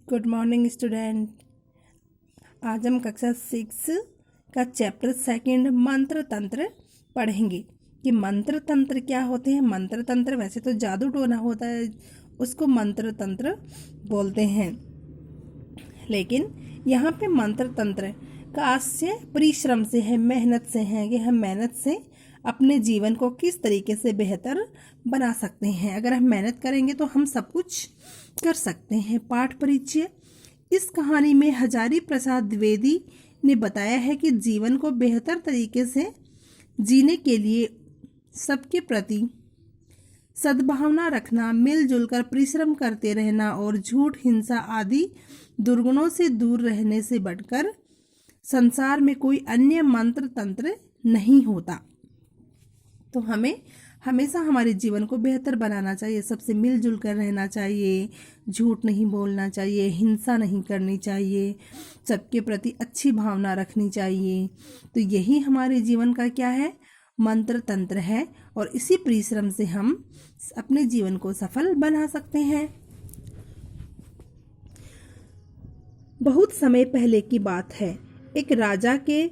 Good morning student. आज हम कक्षा 6 का चैप्टर 2 मंत्र तंत्र पढ़ेंगे कि मंत्र तंत्र क्या होते हैं। मंत्र तंत्र वैसे तो जादू टोना होता है, उसको मंत्र तंत्र बोलते हैं, लेकिन यहाँ पे मंत्र तंत्र का से परिश्रम से है, मेहनत से है कि हम मेहनत से अपने जीवन को किस तरीके से बेहतर बना सकते हैं। अगर हम मेहनत करेंगे तो हम सब कुछ कर सकते हैं। पाठ परिचय। इस कहानी में हजारी प्रसाद द्विवेदी ने बताया है कि जीवन को बेहतर तरीके से जीने के लिए सबके प्रति सद्भावना रखना, मिलजुल कर परिश्रम करते रहना और झूठ, हिंसा आदि दुर्गुणों से दूर रहने से बढ़कर संसार में कोई अन्य मंत्र तंत्र नहीं होता। तो हमें हमेशा हमारे जीवन को बेहतर बनाना चाहिए, सबसे मिलजुल कर रहना चाहिए, झूठ नहीं बोलना चाहिए, हिंसा नहीं करनी चाहिए, सबके प्रति अच्छी भावना रखनी चाहिए। तो यही हमारे जीवन का क्या है, मंत्र तंत्र है, और इसी परिश्रम से हम अपने जीवन को सफल बना सकते हैं। बहुत समय पहले की बात है। एक राजा के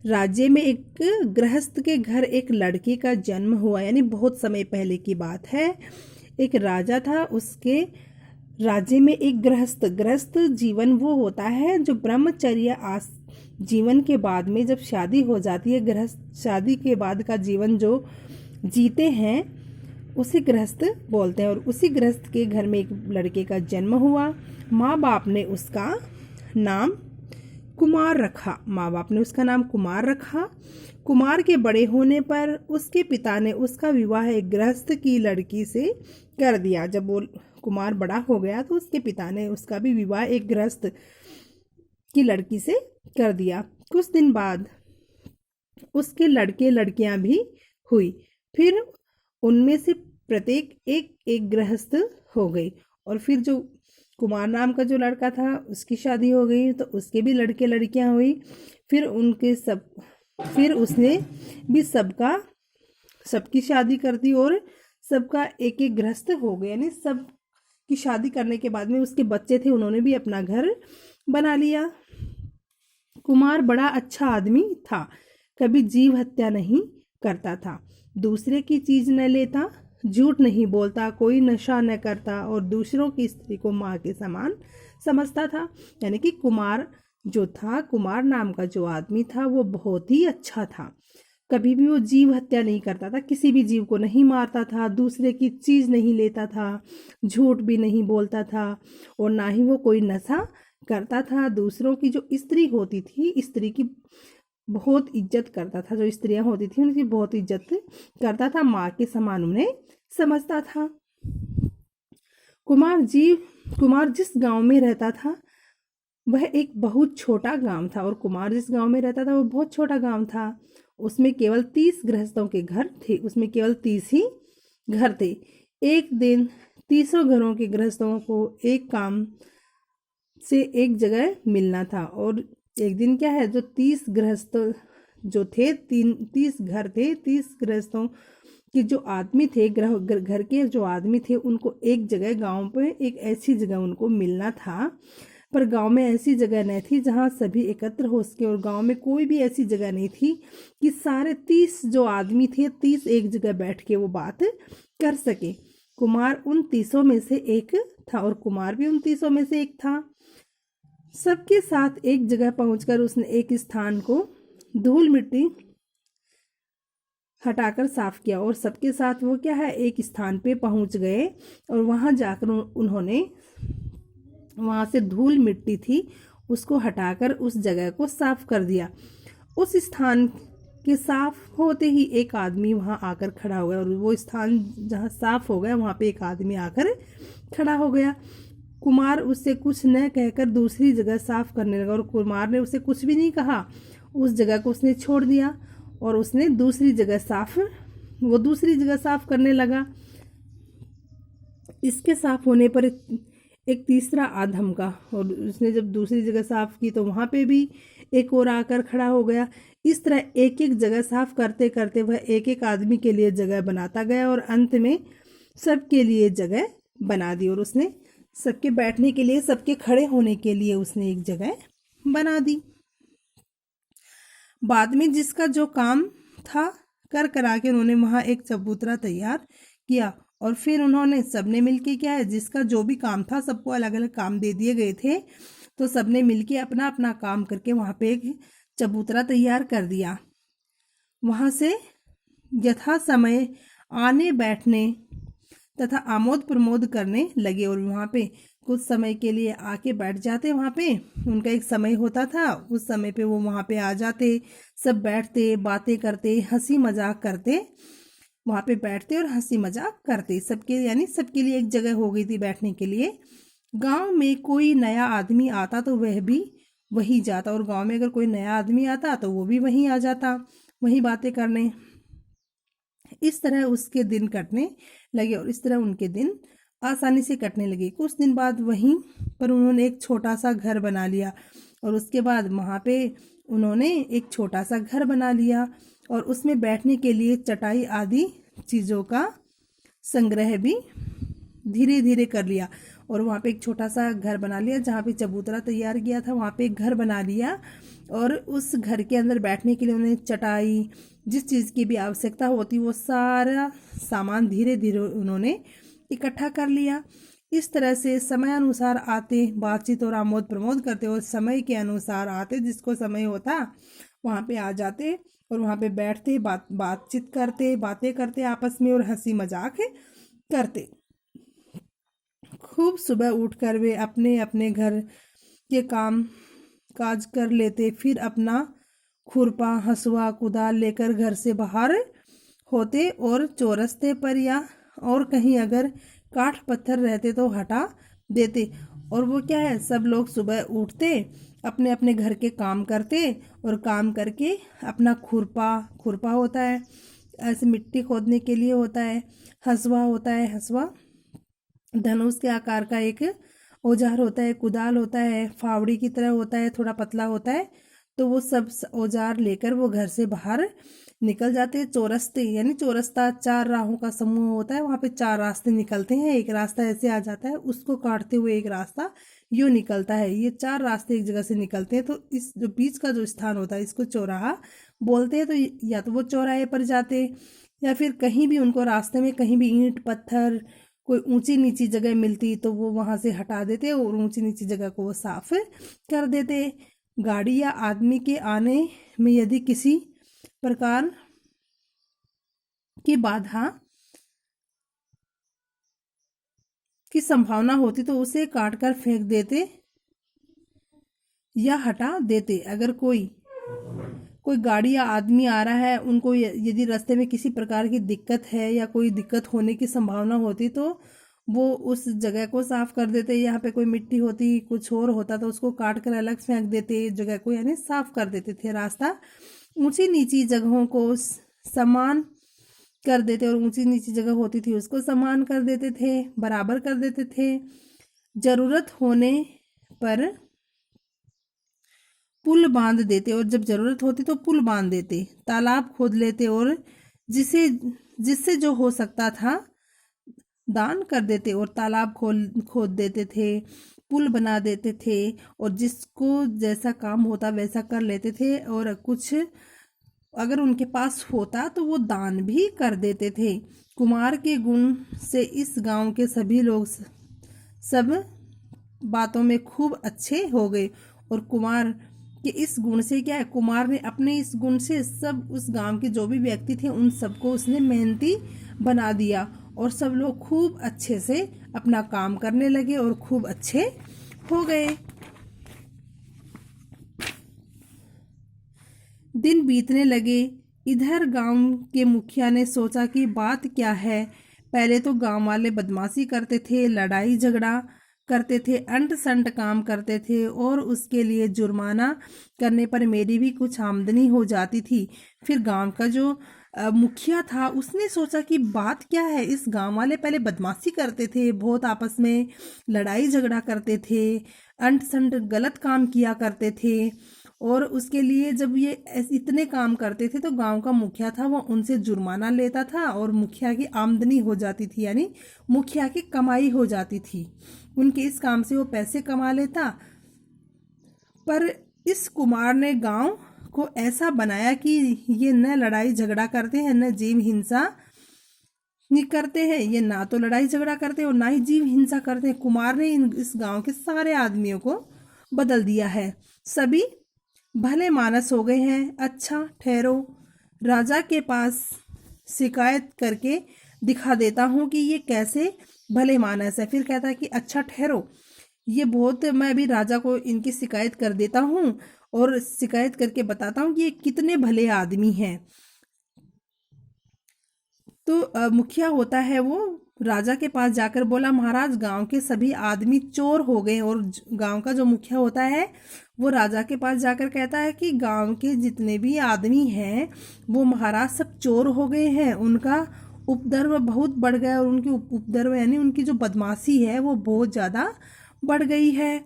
राज्य में एक गृहस्थ के घर एक लड़की का जन्म हुआ। यानी बहुत समय पहले की बात है। एक राजा था, उसके राज्य में एक गृहस्थ जीवन वो होता है जो ब्रह्मचर्य जीवन के बाद में जब शादी हो जाती है, गृहस्थ शादी के बाद का जीवन जो जीते हैं उसे गृहस्थ बोलते हैं। और उसी गृहस्थ के घर में एक लड़के का जन्म हुआ। माँ बाप ने उसका नाम कुमार रखा। माँ बाप ने उसका नाम कुमार रखा। कुमार के बड़े होने पर उसके पिता ने उसका विवाह एक गृहस्थ की लड़की से कर दिया। जब वो कुमार बड़ा हो गया तो उसके पिता ने उसका भी विवाह एक गृहस्थ की लड़की से कर दिया। कुछ दिन बाद उसके लड़के लड़कियां भी हुई। फिर उनमें से प्रत्येक एक गृहस्थ हो गई। और फिर जो कुमार नाम का जो लड़का था उसकी शादी हो गई, तो उसके भी लड़के लड़कियां हुई। फिर उसने भी सबकी शादी कर दी और सबका एक एक गृहस्थ हो गया। यानी सब की शादी करने के बाद में उसके बच्चे थे, उन्होंने भी अपना घर बना लिया। कुमार बड़ा अच्छा आदमी था, कभी जीव हत्या नहीं करता था, दूसरे की चीज न लेता, झूठ नहीं बोलता, कोई नशा न करता और दूसरों की स्त्री को माँ के समान समझता था। यानी कि कुमार जो था, कुमार नाम का जो आदमी था वो बहुत ही अच्छा था। कभी भी वो जीव हत्या नहीं करता था, किसी भी जीव को नहीं मारता था, दूसरे की चीज नहीं लेता था, झूठ भी नहीं बोलता था और ना ही वो कोई नशा करता था। दूसरों की जो स्त्री होती थी, स्त्री की बहुत इज्जत करता था। जो स्त्रियां होती थी उनकी बहुत इज्जत करता था, माँ के समान उन्हें समझता था। कुमार जिस गांव में रहता था वह एक बहुत छोटा गांव था। और कुमार जिस गांव में रहता था वो बहुत छोटा गांव था। उसमें केवल 30 गृहस्थों के घर थे। उसमें केवल 30 ही घर थे। एक दिन 30 घरों के गृहस्थों को एक काम से एक जगह मिलना था। और एक दिन क्या है, जो 30 गृहस्थ जो थे, 30 घर थे, 30 गृहस्थों के जो आदमी थे, घर के जो आदमी थे, उनको एक जगह गांव पे एक ऐसी जगह उनको मिलना था। पर गांव में ऐसी जगह नहीं थी जहां सभी एकत्र हो सके, और गांव में कोई भी ऐसी जगह नहीं थी कि सारे 30 जो आदमी थे 30 एक जगह बैठ के वो बात कर सके। कुमार उन 30 में से एक था और कुमार भी उन 30 में से एक था। सबके साथ एक जगह पहुंचकर उसने एक स्थान को धूल मिट्टी हटाकर साफ किया। और सबके साथ वो क्या है, एक स्थान पे पहुंच गए और वहां जाकर उन्होंने वहां से धूल मिट्टी थी उसको हटाकर उस जगह को साफ कर दिया। उस स्थान के साफ होते ही एक आदमी वहां आकर खड़ा हो गया। और वो स्थान जहां साफ हो गया वहां पे एक आदमी आकर खड़ा हो गया। कुमार उससे कुछ न कहकर दूसरी जगह साफ करने लगा, और कुमार ने उसे कुछ भी नहीं कहा। उस जगह को उसने छोड़ दिया और उसने दूसरी जगह साफ करने लगा। इसके साफ होने पर एक तीसरा आधम का, और उसने जब दूसरी जगह साफ की तो वहां पे भी एक और आकर खड़ा हो गया। इस तरह एक एक जगह साफ करते करते वह एक एक आदमी के लिए जगह बनाता गया और अंत में सबके लिए जगह बना दी। और उसने सबके बैठने के लिए, सबके खड़े होने के लिए उसने एक जगह बना दी। बाद में जिसका जो काम था कर करा के उन्होंने वहाँ एक चबूतरा तैयार किया और फिर उन्होंने सबने मिलके क्या है, जिसका जो भी काम था, सबको अलग अलग काम दे दिए गए थे, तो सबने मिलके अपना अपना काम करके वहाँ पे एक चबूतरा तैयार कर दिया। वहाँ से यथा समय आने बैठने तथा आमोद प्रमोद करने लगे और वहाँ पे कुछ समय के लिए आके बैठ जाते। वहाँ पे उनका एक समय होता था, उस समय पे वो वहाँ पे आ जाते, सब बैठते, बातें करते, हंसी मजाक करते, वहाँ पे बैठते और हंसी मजाक करते सबके, यानी सबके लिए एक जगह हो गई थी बैठने के लिए। गांव में कोई नया आदमी आता तो वह भी वहीं जाता, और गांव में अगर कोई नया आदमी आता तो वो भी वहीं आ जाता, वहीं बातें करने। इस तरह उसके दिन कटने लगे और इस तरह उनके दिन आसानी से कटने लगे। कुछ दिन बाद वहीं पर उन्होंने एक छोटा सा घर बना लिया और उसके बाद वहाँ पे उन्होंने एक छोटा सा घर बना लिया और उसमें बैठने के लिए चटाई आदि चीज़ों का संग्रह भी धीरे धीरे कर लिया। और वहाँ पे एक छोटा सा घर बना लिया, जहाँ पे चबूतरा तैयार किया था वहाँ पे एक घर बना लिया और उस घर के अंदर बैठने के लिए उन्होंने चटाई, जिस चीज़ की भी आवश्यकता होती वो सारा सामान धीरे धीरे उन्होंने इकट्ठा कर लिया। इस तरह से समय अनुसार आते, बातचीत और आमोद प्रमोद करते और समय के अनुसार आते, जिसको समय होता वहाँ पे आ जाते और वहाँ पे बैठते, बातचीत करते, बातें करते आपस में और हंसी मजाक करते। खूब सुबह उठकर वे अपने अपने घर के काम काज कर लेते, फिर अपना खुरपा, हंसुआ, कुदाल लेकर घर से बाहर होते और चौरस्ते पर या और कहीं अगर काठ पत्थर रहते तो हटा देते। और वो क्या है, सब लोग सुबह उठते, अपने अपने घर के काम करते और काम करके अपना खुरपा होता है, ऐसे मिट्टी खोदने के लिए होता है, हंसुआ होता है, हंसुआ धनुष के आकार का एक औजार होता है, कुदाल होता है, फावड़ी की तरह होता है, थोड़ा पतला होता है, तो वो सब औजार लेकर वो घर से बाहर निकल जाते हैं। चौरस्ते यानी चौरस्ता 4 राहों का समूह होता है, वहाँ पे 4 रास्ते निकलते हैं, एक रास्ता ऐसे आ जाता है, उसको काटते हुए एक रास्ता यूँ निकलता है। ये 4 रास्ते एक जगह से निकलते हैं, तो इस जो बीच का जो स्थान होता है इसको चौराहा बोलते हैं। तो या तो वो चौराहे पर जाते या फिर कहीं भी उनको रास्ते में कहीं भी ईंट पत्थर कोई ऊंची नीची जगह मिलती तो वो वहाँ से हटा देते और ऊंची नीची जगह को वो साफ कर देते। गाड़ी या आदमी के आने में यदि किसी प्रकार की बाधा की संभावना होती तो उसे काट कर फेंक देते या हटा देते। अगर कोई गाड़ी या आदमी आ रहा है, उनको यदि रास्ते में किसी प्रकार की दिक्कत है या कोई दिक्कत होने की संभावना होती तो वो उस जगह को साफ कर देते। यहाँ पे कोई मिट्टी होती, कुछ और होता तो उसको काट कर अलग फेंक देते, जगह को यानी साफ कर देते थे। रास्ता ऊंची नीची जगहों को समान कर देते और ऊंची नीची जगह होती थी उसको समान कर देते थे, बराबर कर देते थे। जरूरत होने पर पुल बांध देते और जब जरूरत होती तो पुल बांध देते। तालाब खोद लेते और जिससे जो हो सकता था दान कर देते और तालाब खोद देते थे, पुल बना देते थे और जिसको जैसा काम होता वैसा कर लेते थे। और कुछ अगर उनके पास होता तो वो दान भी कर देते थे। कुमार के गुण से इस गांव के सभी लोग सब बातों में खूब अच्छे हो गए। और कुमार के इस गुण से क्या है, कुमार ने अपने इस गुण से सब उस गांव के जो भी व्यक्ति थे उन सबको उसने मेहनती बना दिया और सब लोग खूब अच्छे से अपना काम करने लगे और खूब अच्छे हो गए। दिन बीतने लगे। इधर गांव के मुखिया ने सोचा कि बात क्या है। पहले तो गांव वाले बदमाशी करते थे, लड़ाई झगड़ा करते थे, अंट संट काम करते थे और उसके लिए जुर्माना करने पर मेरी भी कुछ आमदनी हो जाती थी। फिर गांव का जो मुखिया था उसने सोचा कि बात क्या है, इस गांव वाले पहले बदमाशी करते थे, बहुत आपस में लड़ाई झगड़ा करते थे, अंट संट गलत काम किया करते थे और उसके लिए जब ये इतने काम करते थे तो गांव का मुखिया था वो उनसे जुर्माना लेता था और मुखिया की आमदनी हो जाती थी, यानी मुखिया की कमाई हो जाती थी। उनके इस काम से वो पैसे कमा लेता। पर इस कुमार ने गांव को ऐसा बनाया कि ये न लड़ाई झगड़ा करते हैं, न जीव हिंसा नहीं करते हैं। ये ना तो लड़ाई झगड़ा करते हैं और ना ही जीव हिंसा करते हैं। कुमार ने इस गांव के सारे आदमियों को बदल दिया है। सभी भले मानस हो गए हैं। अच्छा ठहरो, राजा के पास शिकायत करके दिखा देता हूँ कि ये कैसे भले मानस है। फिर कहता है कि अच्छा ठहरो, ये बहुत, मैं अभी राजा को इनकी शिकायत कर देता हूँ और शिकायत करके बताता हूँ कि ये कितने भले आदमी हैं। तो मुखिया होता है वो राजा के पास जाकर बोला, महाराज गांव के सभी आदमी चोर हो गए। और गांव का जो मुखिया होता है वो राजा के पास जाकर कहता है कि गांव के जितने भी आदमी हैं वो महाराज सब चोर हो गए हैं, उनका उपद्रव बहुत बढ़ गया और उनकी उपद्रव यानी उनकी जो बदमाशी है वो बहुत ज़्यादा बढ़ गई है।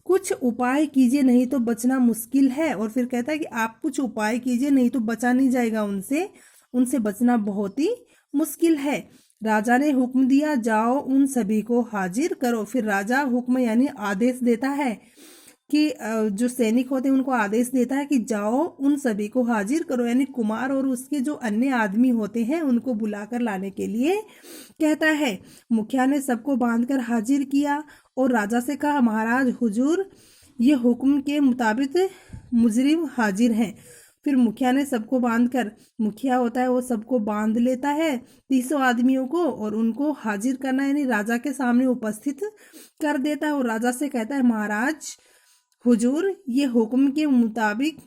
कुछ उपाय कीजिए नहीं तो बचना मुश्किल है। और फिर कहता है कि आप कुछ उपाय कीजिए नहीं तो बचा नहीं जाएगा उनसे, उनसे बचना बहुत ही मुश्किल है। राजा ने हुक्म दिया, जाओ उन सभी को हाजिर करो। फिर राजा हुक्म यानी आदेश देता है कि जो सैनिक होते हैं उनको आदेश देता है कि जाओ उन सभी को हाजिर करो, यानी कुमार और उसके जो अन्य आदमी होते हैं उनको बुलाकर लाने के लिए कहता है। मुखिया ने सबको बांधकर हाजिर किया और राजा से कहा, महाराज हुजूर, ये हुक्म के मुताबिक मुजरिम हाजिर हैं। फिर मुखिया ने सबको बांधकर, मुखिया होता है वो सबको बांध लेता है 300 आदमियों को और उनको हाजिर करना यानी राजा के सामने उपस्थित कर देता है। और राजा से कहता है, महाराज हुजूर, ये हुक्म के मुताबिक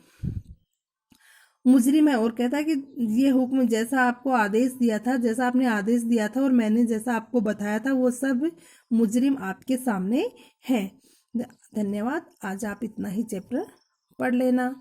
मुजरिम है। और कहता है कि ये हुक्म जैसा आपको आदेश दिया था, जैसा आपने आदेश दिया था और मैंने जैसा आपको बताया था, वो सब मुजरिम आपके सामने है। धन्यवाद। आज आप इतना ही चैप्टर पढ़ लेना।